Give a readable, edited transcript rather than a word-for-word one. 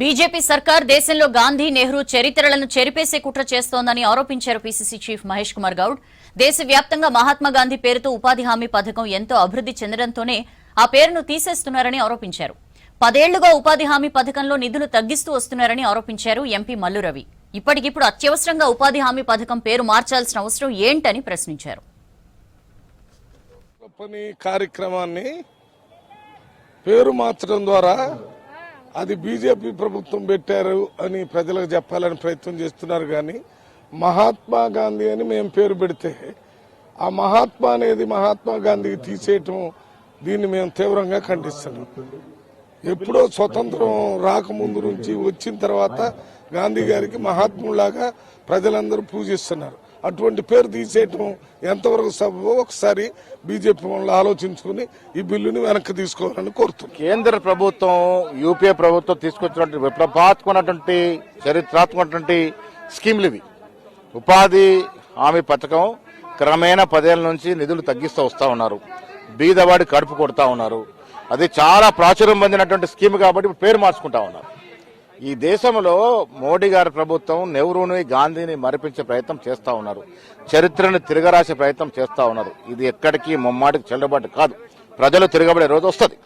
BJP సర్కార్ దేశంలో గాంధీ నెహ్రూ చరిత్రలను చెరిపేసే కుట్ర చేస్తోందని ఆరోపించారు పీసీసీ చీఫ్ మహేష్ కుమార్ గౌడ్. దేశవ్యాప్తంగా మహాత్మా గాంధీ పేరుతో ఉపాధి హామీ పథకం ఎంతో అభివృద్ధి చెందడంతోనే ఆ పేరును తీసేస్తున్నారని ఆరోపించారు. 10 ఏళ్లుగా ఉపాధి హామీ పథకంలో నిధులు తగ్గిస్తూ వస్తున్నారని ఆరోపించారు ఎంపీ మల్లు రవి. ఇప్పటికిప్పుడు అత్యవసరంగా ఉపాధి హామీ పథకం పేరు మార్చాల్సిన అవసరం ఏంటని ప్రశ్నించారు. కార్యక్రమాన్ని పేరు మార్చడం ద్వారా అది బీజేపీ ప్రభుత్వం పెట్టారు అని ప్రజలకు చెప్పాలని ప్రయత్నం చేస్తున్నారు. కానీ మహాత్మా గాంధీ అని మేము పేరు పెడితే ఆ మహాత్మా అనేది మహాత్మా గాంధీకి తీసేయటం, దీన్ని మేము తీవ్రంగా ఖండిస్తున్నాం. ఎప్పుడో స్వతంత్రం రాకముందు నుంచి వచ్చిన తర్వాత గాంధీ గారికి మహాత్ములాగా ప్రజలందరూ పూజిస్తున్నారు. అటువంటి పేరు తీసేయటం ఎంతవరకు సబబో ఒకసారి బీజేపీ వాళ్ళు ఆలోచించుకుని ఈ బిల్లుని వెనక్కి తీసుకోవాలని కోరుతున్నాం. కేంద్ర ప్రభుత్వం యూపీఏ ప్రభుత్వం తీసుకొచ్చినటువంటి విప్లవాత్మకమైనటువంటి చరిత్రాత్మకమైనటువంటి స్కీమ్లు ఇవి. ఉపాధి హామీ పథకం క్రమేణా 10 ఏళ్ల నుంచి నిధులు తగ్గిస్తూ వస్తూ ఉన్నారు. బీదవాడి కడుపు కొడతా ఉన్నారు. అది చాలా ప్రాచుర్యం పొందినటువంటి స్కీమ్ కాబట్టి పేరు మార్చుకుంటా ఉన్నారు. ఈ దేశంలో మోడీ గారి ప్రభుత్వం నెహ్రూని గాంధీని మరిపించే ప్రయత్నం చేస్తా ఉన్నారు. చరిత్రను తిరగరాసే ప్రయత్నం చేస్తా ఉన్నారు. ఇది ఎక్కడికి ముమ్మాటికి చెల్లుబాటు కాదు. ప్రజలు తిరగబడే రోజు వస్తుంది.